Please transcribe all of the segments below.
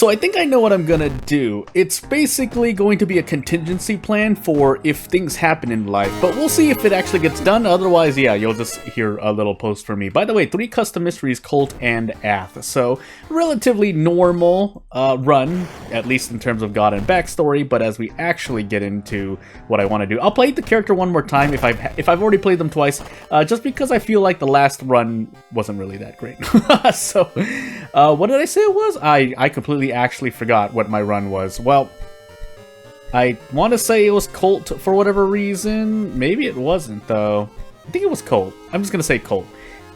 So I think I know what I'm gonna do. It's basically going to be a contingency plan for if things happen in life, but we'll see if it actually gets done. Otherwise, yeah, you'll just hear a little post from me. By the way, 3 custom mysteries, Colt and Ath. So relatively normal run, at least in terms of God and backstory. But as we actually get into what I want to do, I'll play the character one more time if I've already played them twice, just because I feel like the last run wasn't really that great. So what did I say it was? I completely actually forgot what my run was. Well, I want to say it was Colt for whatever reason. Maybe it wasn't, though. I think it was Colt. I'm just going to say Colt.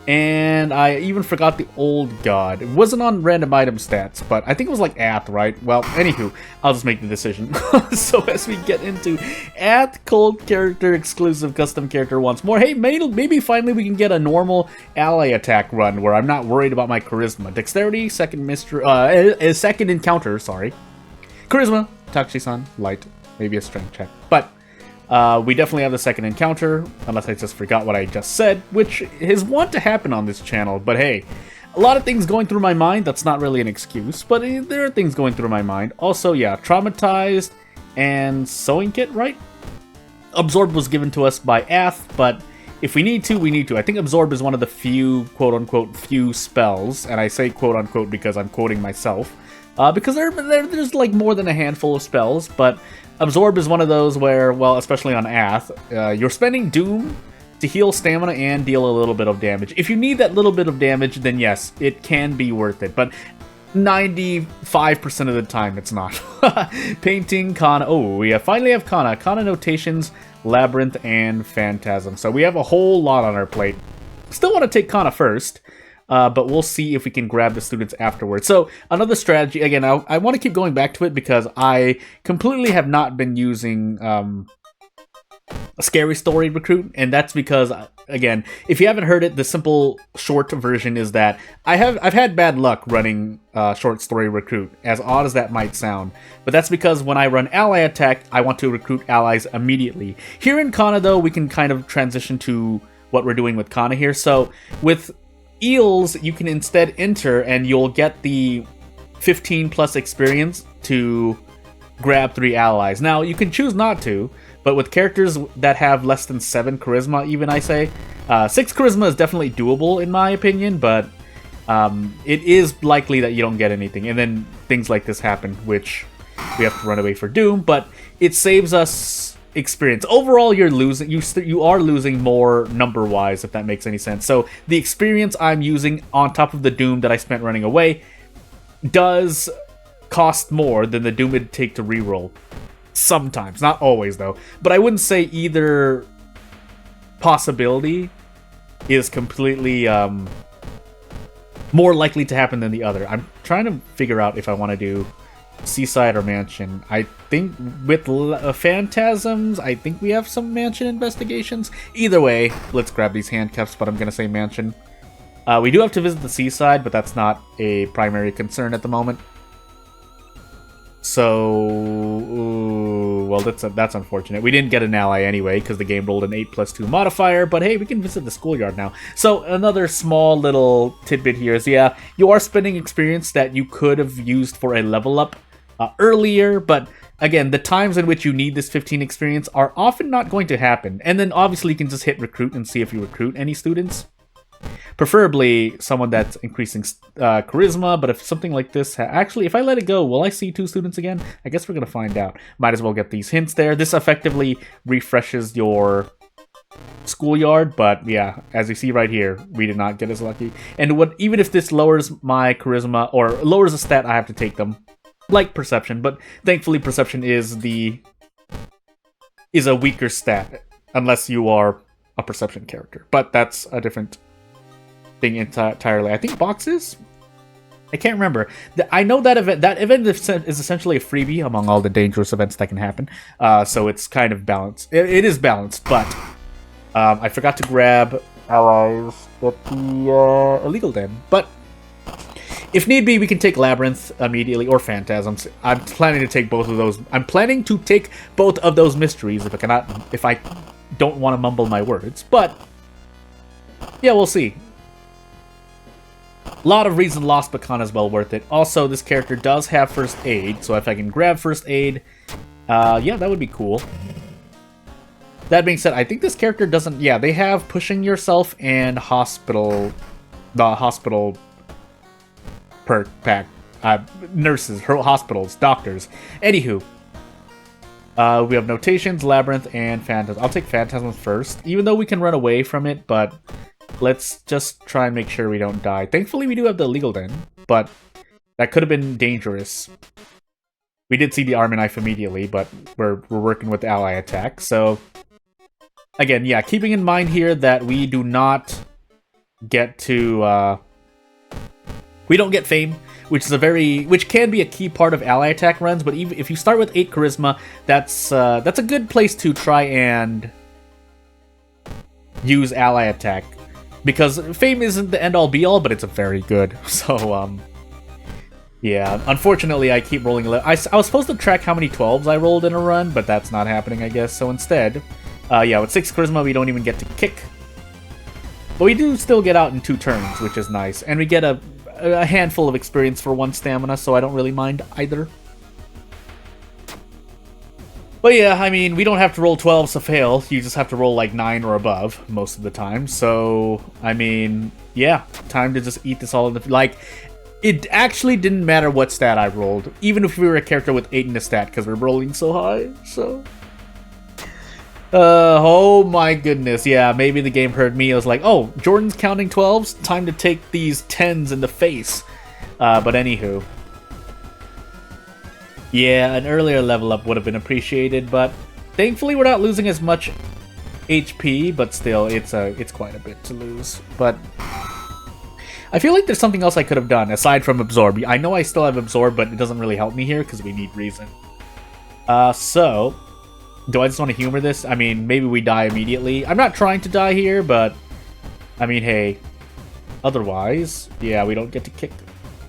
And I even forgot the old god. It wasn't on random item stats, but I think it was like Ath, right? Well, anywho, I'll just make the decision. So as we get into Ath, Colt character exclusive custom character once more. Hey, maybe finally we can get a normal ally attack run where I'm not worried about my charisma. Dexterity, second mystery, second encounter, sorry. Charisma, Tachi-san, light, maybe a strength check. But we definitely have the second encounter, unless I just forgot what I just said, which is wont to happen on this channel. But hey, a lot of things going through my mind. That's not really an excuse, but there are things going through my mind. Also, yeah, traumatized and sewing kit, right? Absorb was given to us by Ath, but if we need to, we need to. I think Absorb is one of the few, quote-unquote, few spells, and I say quote-unquote because I'm quoting myself, because there's like more than a handful of spells, but Absorb is one of those where, well, especially on Ath, you're spending Doom to heal stamina and deal a little bit of damage. If you need that little bit of damage, then yes, it can be worth it, but 95% of the time, it's not. Painting, Kana. Oh, we finally have Kana. Kana Notations, Labyrinth, and Phantasm. So we have a whole lot on our plate. Still want to take Kana first, but we'll see if we can grab the students afterwards. So another strategy, again, I want to keep going back to it because I completely have not been using a Scary Story Recruit, and that's because, again, if you haven't heard it, the simple short version is that I've had bad luck running Short Story Recruit, as odd as that might sound, but that's because when I run Ally Attack, I want to recruit allies immediately. Here in Kana, though, we can kind of transition to what we're doing with Kana here. So with Eels, you can instead enter and you'll get the 15 plus experience to grab 3 allies. Now, you can choose not to, but with characters that have less than 7 charisma, even I say, 6 charisma is definitely doable in my opinion, but it is likely that you don't get anything. And then things like this happen, which we have to run away for Doom, but it saves us experience. Overall, you're losing. You are losing more number-wise, if that makes any sense. So the experience I'm using on top of the Doom that I spent running away does cost more than the Doom it'd take to reroll. Sometimes, not always though. But I wouldn't say either possibility is completely more likely to happen than the other. I'm trying to figure out if I want to do Seaside or Mansion. I think with Phantasms, I think we have some Mansion investigations. Either way, let's grab these handcuffs, but I'm going to say Mansion. We do have to visit the Seaside, but that's not a primary concern at the moment. So, well, that's unfortunate. We didn't get an ally anyway, because the game rolled an 8+2 modifier, but hey, we can visit the schoolyard now. So, another small little tidbit here is, yeah, you are spending experience that you could have used for a level up earlier, but again, the times in which you need this 15 experience are often not going to happen. And then obviously you can just hit recruit and see if you recruit any students. Preferably someone that's increasing charisma, but if something like this... Actually, if I let it go, will I see 2 students again? I guess we're going to find out. Might as well get these hints there. This effectively refreshes your schoolyard, but yeah, as you see right here, we did not get as lucky. And even if this lowers my charisma, or lowers a stat, I have to take them. Like Perception, but thankfully Perception is a weaker stat, unless you are a Perception character. But that's a different thing entirely. I think boxes? I can't remember. I know that event is essentially a freebie among all the dangerous events that can happen. So it's kind of balanced. It is balanced, but I forgot to grab allies at the illegal den. But if need be, we can take Labyrinth immediately, or Phantasms. I'm planning to take both of those. I'm planning to take both of those mysteries if I don't want to mumble my words. But yeah, we'll see. A lot of reason lost, but con is well worth it. Also, this character does have first aid, so if I can grab first aid, yeah, that would be cool. That being said, I think this character doesn't... Yeah, they have pushing yourself and hospital... The hospital perk pack. Nurses, hospitals, doctors. Anywho. We have Notations, Labyrinth, and Phantasm. I'll take Phantasm first, even though we can run away from it, but let's just try and make sure we don't die. Thankfully, we do have the Legal Den, but that could have been dangerous. We did see the Arm and Knife immediately, but we're working with ally attack, so... Again, yeah, keeping in mind here that we do not get to, we don't get Fame, which can be a key part of ally attack runs, but even if you start with 8 Charisma, that's a good place to try and use ally attack. Because Fame isn't the end-all be-all, but it's a very good, so, yeah, unfortunately, I keep rolling... I was supposed to track how many 12s I rolled in a run, but that's not happening, I guess, so instead... yeah, with 6 Charisma, we don't even get to kick. But we do still get out in 2 turns, which is nice. And we get a handful of experience for 1 stamina, so I don't really mind either. But yeah, I mean, we don't have to roll 12s to fail. You just have to roll like 9 or above most of the time. So, I mean, yeah, time to just eat this all in the... Like, it actually didn't matter what stat I rolled, even if we were a character with 8 in the stat, because we're rolling so high, so... oh my goodness, yeah, maybe the game heard me. I was like, oh, Jordan's counting 12s? Time to take these 10s in the face. But anywho. Yeah, an earlier level up would have been appreciated, but thankfully we're not losing as much HP, but still, it's quite a bit to lose. But I feel like there's something else I could have done, aside from Absorb. I know I still have Absorb, but it doesn't really help me here, because we need reason. So... Do I just want to humor this? I mean, maybe we die immediately. I'm not trying to die here, but... I mean, hey. Otherwise, yeah, we don't get to kick.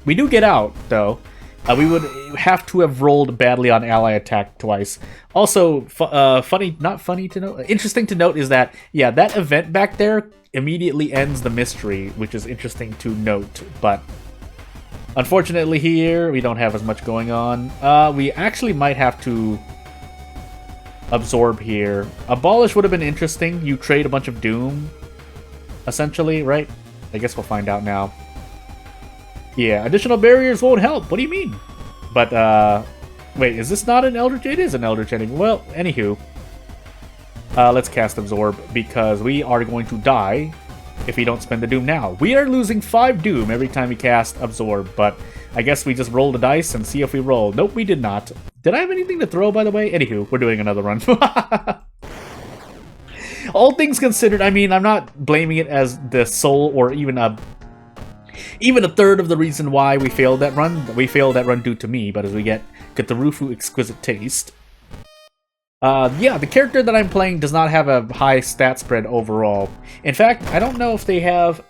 We do get out, though. We would have to have rolled badly on ally attack twice. Also, interesting to note is that, yeah, that event back there immediately ends the mystery, which is interesting to note, but... Unfortunately here, we don't have as much going on. We actually might have to... Absorb here. Abolish would have been interesting. You trade a bunch of Doom, essentially, right? I guess we'll find out now. Yeah, additional barriers won't help. What do you mean? But, wait, is this not an Eldritch? It is an Eldritch enemy. Well, anywho. Let's cast Absorb, because we are going to die if we don't spend the Doom now. We are losing 5 Doom every time we cast Absorb, but I guess we just roll the dice and see if we roll. Nope, we did not. Did I have anything to throw, by the way? Anywho, we're doing another run. All things considered, I mean, I'm not blaming it as the sole or even a third of the reason why we failed that run. We failed that run due to me, but as we get Cthulhu Exquisite Taste. Yeah, the character that I'm playing does not have a high stat spread overall. In fact, I don't know if they have...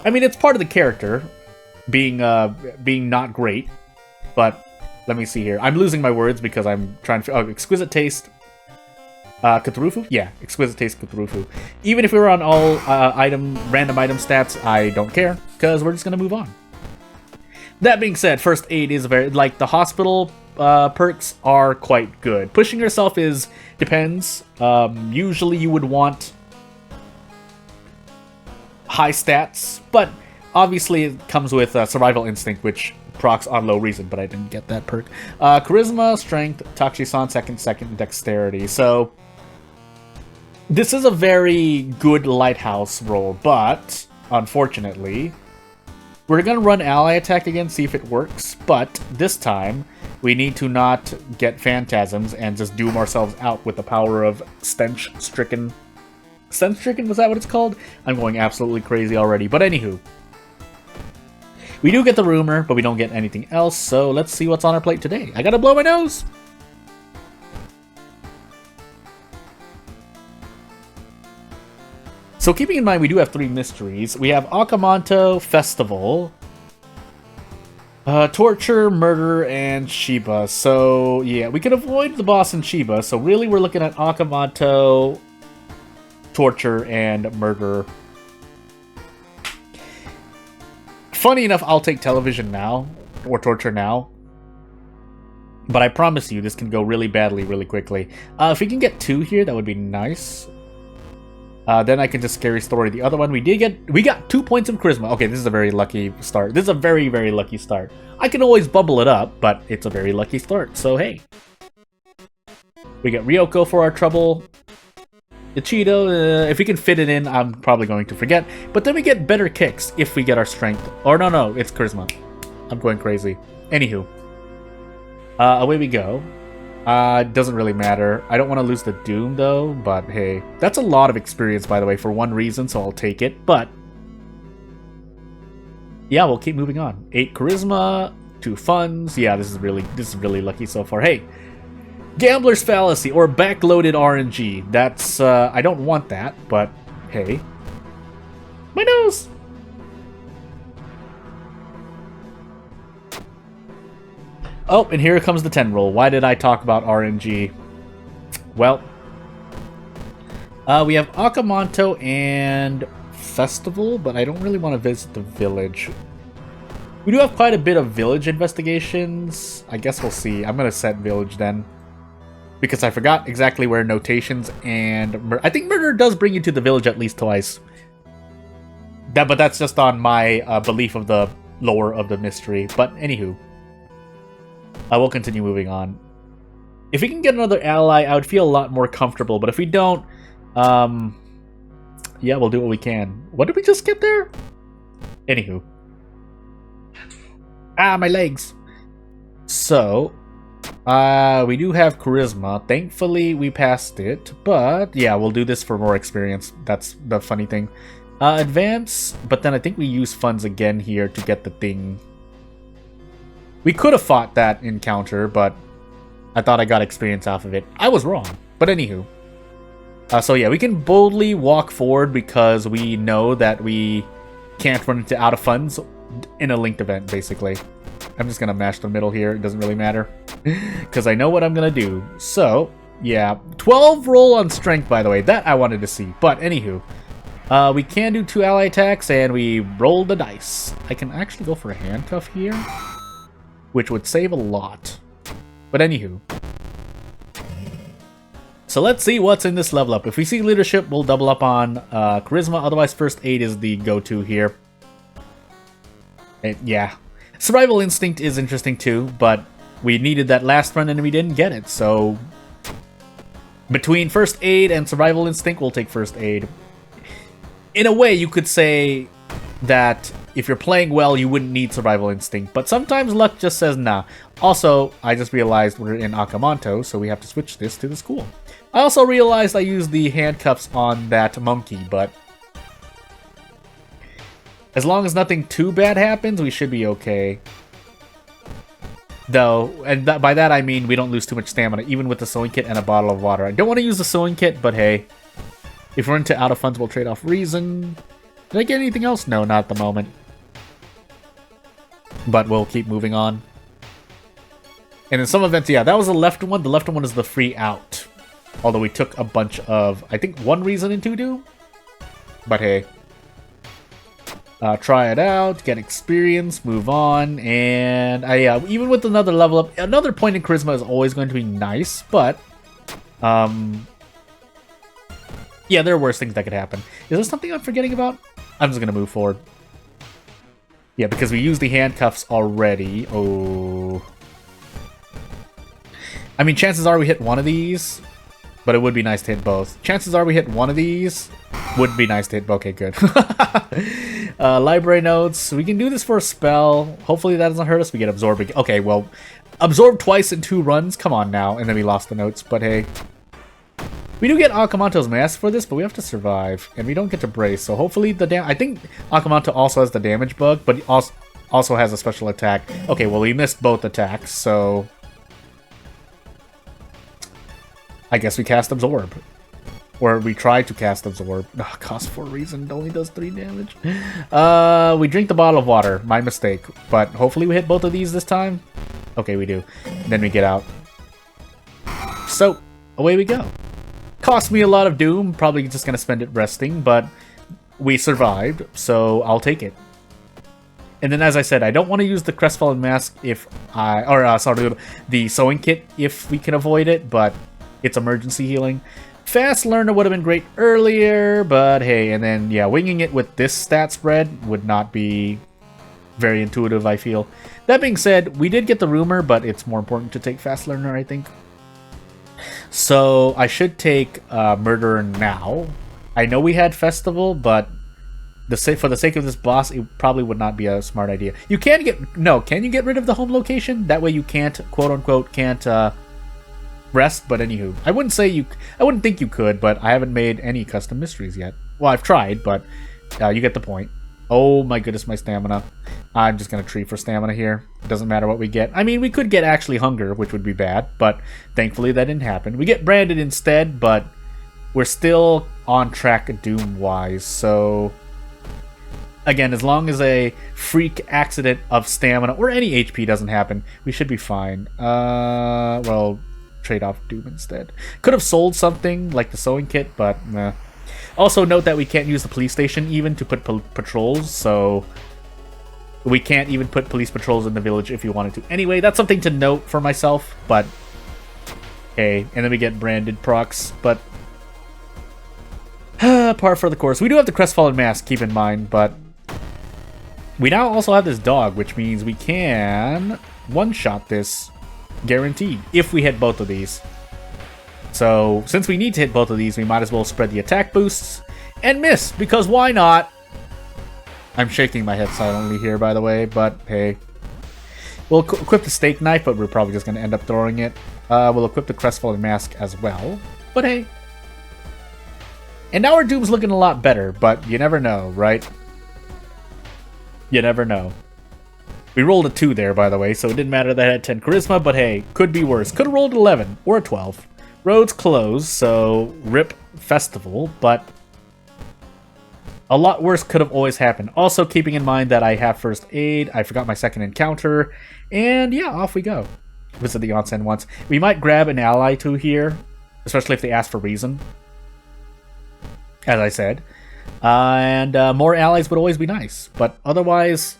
I mean, it's part of the character, being not great, but... Let me see here. I'm losing my words because I'm trying to... Oh, Exquisite Taste. Cthulhu? Yeah, Exquisite Taste Cthulhu. Even if we were on all random item stats, I don't care, because we're just going to move on. That being said, First Aid is very... Like, the hospital perks are quite good. Pushing yourself depends. Usually you would want high stats, but obviously it comes with Survival Instinct, which... procs on low reason, but I didn't get that perk. Charisma, Strength, Tachi-san, second, Dexterity. So, this is a very good Lighthouse roll, but, unfortunately, we're going to run Ally Attack again, see if it works, but this time, we need to not get Phantasms and just doom ourselves out with the power of Stench-Stricken. Stench-Stricken, was that what it's called? I'm going absolutely crazy already, but anywho. We do get the rumor, but we don't get anything else, so let's see what's on our plate today. I gotta blow my nose! So keeping in mind we do have 3 mysteries, we have Akamanto, Festival, Torture, Murder, and Shiba. So yeah, we could avoid the boss and Shiba, so really we're looking at Akamanto, Torture, and Murder. Funny enough, I'll take television now, or torture now. But I promise you, this can go really badly really quickly. If we can get 2 here, that would be nice. Then I can just scary story the other one. We got 2 points of charisma. Okay, this is a very lucky start. This is a very, very lucky start. I can always bubble it up, but it's a very lucky start, so hey. We get Ryoko for our trouble. Ichido, if we can fit it in, I'm probably going to forget. But then we get better kicks if we get our strength. Or no, it's charisma. I'm going crazy. Anywho. Away we go. Doesn't really matter. I don't want to lose the Doom, though, but hey. That's a lot of experience, by the way, for one reason, so I'll take it, but... yeah, we'll keep moving on. 8 charisma, 2 funds. Yeah, this is really lucky so far. Hey, Gambler's Fallacy, or backloaded RNG. That's, I don't want that, but hey. My nose! Oh, and here comes the 10 roll. Why did I talk about RNG? Well, we have Akamanto and Festival, but I don't really want to visit the village. We do have quite a bit of village investigations. I guess we'll see. I'm going to set village then. Because I forgot exactly where notations and... I think murder does bring you to the village at least twice. But that's just on my belief of the lore of the mystery. But anywho. I will continue moving on. If we can get another ally, I would feel a lot more comfortable. But if we don't, yeah, we'll do what we can. What did we just get there? Anywho. Ah, my legs. So, we do have charisma. Thankfully, we passed it. But, yeah, we'll do this for more experience. That's the funny thing. Advance, but then I think we use funds again here to get the thing. We could have fought that encounter, but I thought I got experience off of it. I was wrong, but anywho. So yeah, we can boldly walk forward because we know that we can't run into out of funds in a linked event, basically. I'm just going to mash the middle here. It doesn't really matter because I know what I'm going to do. So, yeah. 12 roll on strength, by the way. That I wanted to see. But anywho, we can do 2 ally attacks and we roll the dice. I can actually go for a handcuff here, which would save a lot. But anywho. So let's see what's in this level up. If we see leadership, we'll double up on charisma. Otherwise, first aid is the go-to here. And yeah. Survival instinct is interesting too, but we needed that last run and we didn't get it. So between first aid and survival instinct, we'll take first aid. In a way, you could say that if you're playing well, you wouldn't need survival instinct, but sometimes luck just says nah. Also, I just realized we're in Akamanto, so we have to switch this to the school. I also realized I used the handcuffs on that monkey, but as long as nothing too bad happens, we should be okay. Though, and by that I mean we don't lose too much stamina, even with the sewing kit and a bottle of water. I don't want to use the sewing kit, but hey, if we're into out of funds, we'll trade off reason. Did I get anything else? No, not at the moment. But we'll keep moving on. And in some events, yeah, that was the left one. The left one is the free out. Although we took a bunch of, I think, 1 reason into do. But hey. Try it out, get experience, move on. And yeah, even with another level up, another point in charisma is always going to be nice. But, yeah, there are worse things that could happen. Is there something I'm forgetting about? I'm just going to move forward. Yeah, because we used the handcuffs already. Oh. I mean, chances are we hit one of these, but it would be nice to hit both. Chances are we hit one of these, would be nice to hit both. Okay, good. Library notes. We can do this for a spell. Hopefully that doesn't hurt us. We get absorbing. Okay, well, absorb twice in 2 runs. Come on now. And then we lost the notes, but hey. We do get Akamanto's mask for this, but we have to survive. And we don't get to brace, so hopefully the I think Akamanto also has the damage bug, but he also has a special attack. Okay, well, we missed both attacks, so I guess we cast Absorb. Or we try to cast Absorb. Oh, cost 4 reason, it only does 3 damage. We drink the bottle of water. My mistake. But hopefully we hit both of these this time. Okay, we do. Then we get out. So, away we go. Cost me a lot of doom. Probably just going to spend it resting, but we survived, so I'll take it. And then, as I said, I don't want to use the Crestfallen Mask if sorry, the Sewing Kit if we can avoid it, but it's emergency healing. Fast Learner would have been great earlier, but hey, and then, yeah, winging it with this stat spread would not be very intuitive, I feel. That being said, we did get the Rumor, but it's more important to take Fast Learner, I think. So, I should take Murderer now. I know we had Festival, but for the sake of this boss, it probably would not be a smart idea. You can you get rid of the home location? That way you can't, quote-unquote, rest, but anywho. I wouldn't think you could, but I haven't made any custom mysteries yet. Well, I've tried, but you get the point. Oh my goodness, my stamina. I'm just gonna tree for stamina here. Doesn't matter what we get. I mean, we could get actually hunger, which would be bad, but thankfully that didn't happen. We get branded instead, but we're still on track Doom-wise, so again, as long as a freak accident of stamina or any HP doesn't happen, we should be fine. Well, trade off Doom instead. Could have sold something like the Sewing Kit, but nah. Also note that we can't use the police station even to put patrols, so we can't even put police patrols in the village if you wanted to. Anyway, that's something to note for myself, but okay. And then we get branded procs, but par for the course. We do have the Crestfallen Mask, keep in mind, but we now also have this dog, which means we can one-shot this, guaranteed, if we hit both of these. So, since we need to hit both of these, we might as well spread the attack boosts and miss, because why not? I'm shaking my head silently here, by the way, but hey. We'll equip the Steak Knife, but we're probably just going to end up throwing it. We'll equip the Crestfallen Mask as well, but hey. And now our Doom's looking a lot better, but you never know, right? You never know. We rolled a 2 there, by the way, so it didn't matter that I had 10 Charisma, but hey, could be worse. Could have rolled 11 or a 12. Roads closed, so rip Festival, but a lot worse could have always happened. Also, keeping in mind that I have First Aid, I forgot my second encounter, and yeah, off we go. Visit the onsen once. We might grab an ally too here, especially if they ask for reason, as I said. And more allies would always be nice, but otherwise,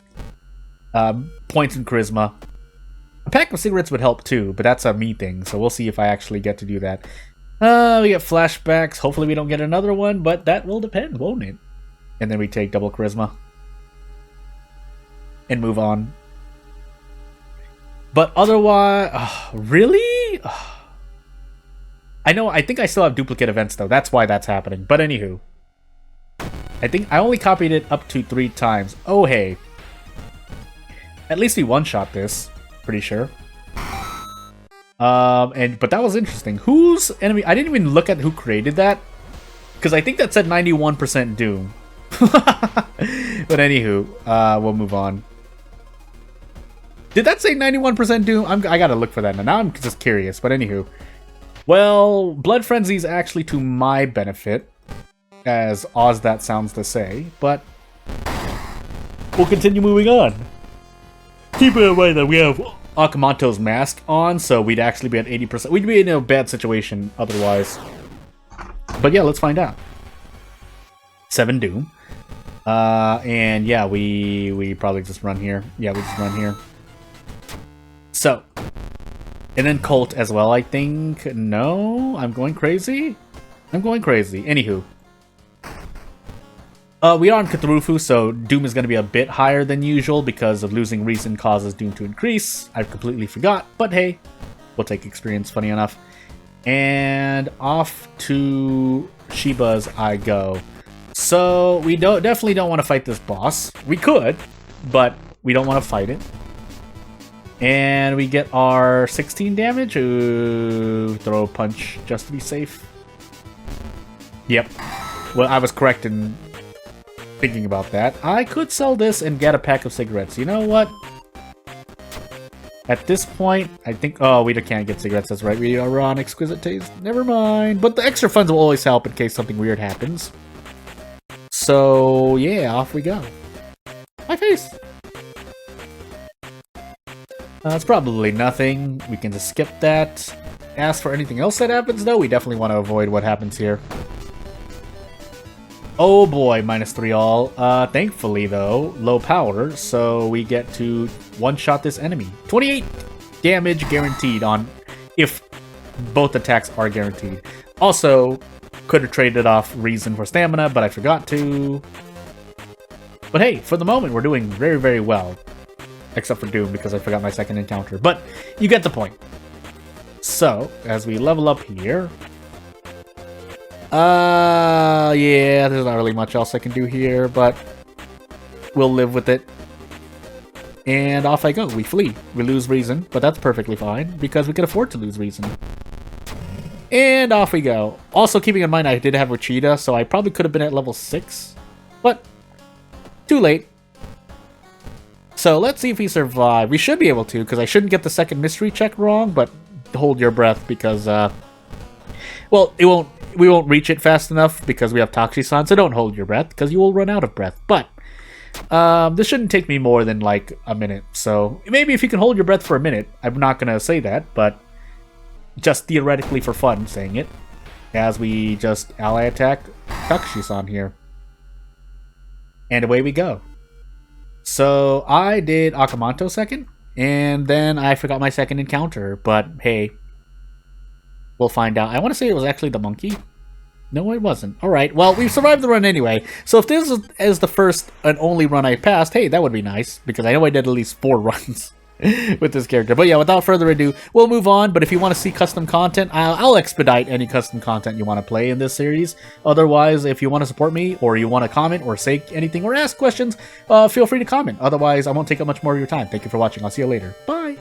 points in Charisma. A pack of cigarettes would help too, but that's a me thing, so we'll see if I actually get to do that. We get flashbacks. Hopefully we don't get another one, but that will depend, won't it? And then we take double Charisma and move on. But otherwise, really? I think I still have duplicate events though. That's why that's happening. But anywho, I think I only copied it up to 3 times. Oh hey, at least we one-shot this. Pretty sure. But that was interesting. Whose enemy? I didn't even look at who created that, because I think that said 91% Doom. But anywho, we'll move on. Did that say 91% Doom? I gotta look for that now. Now I'm just curious. But anywho, well, Blood Frenzy is actually to my benefit, as odd as that sounds to say. But we'll continue moving on. Keep in mind that we have Akamanto's mask on, so we'd actually be at 80%. We'd be in a bad situation otherwise. But yeah, let's find out. 7 Doom. And yeah, we probably just run here. Yeah, we just run here. So, and then Colt as well, I think. No? I'm going crazy? I'm going crazy. Anywho. We are on Cthulhu, so Doom is going to be a bit higher than usual because of losing reason causes Doom to increase. I completely forgot, but hey, we'll take experience, funny enough. And off to Shiba's I go. So we definitely don't want to fight this boss. We could, but we don't want to fight it. And we get our 16 damage. Ooh, throw a punch just to be safe. Yep. Well, I was correct in thinking about that. I could sell this and get a pack of cigarettes. You know what? At this point, I think... Oh, we can't get cigarettes. That's right. We are on Exquisite Taste. Never mind. But the extra funds will always help in case something weird happens. So, yeah, off we go. My face! It's probably nothing. We can just skip that. Ask for anything else that happens, though. We definitely want to avoid what happens here. Oh boy, -3 all. Thankfully though, low power, so we get to one-shot this enemy. 28 damage guaranteed on if both attacks are guaranteed. Also, could have traded off Reason for stamina, but I forgot to. But hey, for the moment, we're doing very, very well. Except for Doom, because I forgot my second encounter. But you get the point. So, as we level up here... yeah, there's not really much else I can do here, but we'll live with it. And off I go. We flee. We lose Reason, but that's perfectly fine, because we can afford to lose Reason. And off we go. Also, keeping in mind I did have Rachita, so I probably could have been at level 6. But, too late. So, let's see if we survive. We should be able to, because I shouldn't get the second mystery check wrong, but hold your breath, because, well, we won't reach it fast enough, because we have Toxi-san, so don't hold your breath, because you will run out of breath. But, this shouldn't take me more than, like, a minute. So, maybe if you can hold your breath for a minute, I'm not gonna say that, but... just theoretically for fun saying it, as we just ally attack Takushi-san here. And away we go. So I did Akamanto second, and then I forgot my second encounter, but hey, we'll find out. I want to say it was actually the monkey. No, it wasn't. Alright, well, we've survived the run anyway, so if this is the first and only run I passed, hey, that would be nice, because I know I did at least 4 runs. With this character. But yeah, without further ado, we'll move on. But if you want to see custom content, I'll expedite any custom content you want to play in this series. Otherwise, if you want to support me, or you want to comment, or say anything, or ask questions, feel free to comment. Otherwise, I won't take up much more of your time. Thank you for watching. I'll see you later. Bye!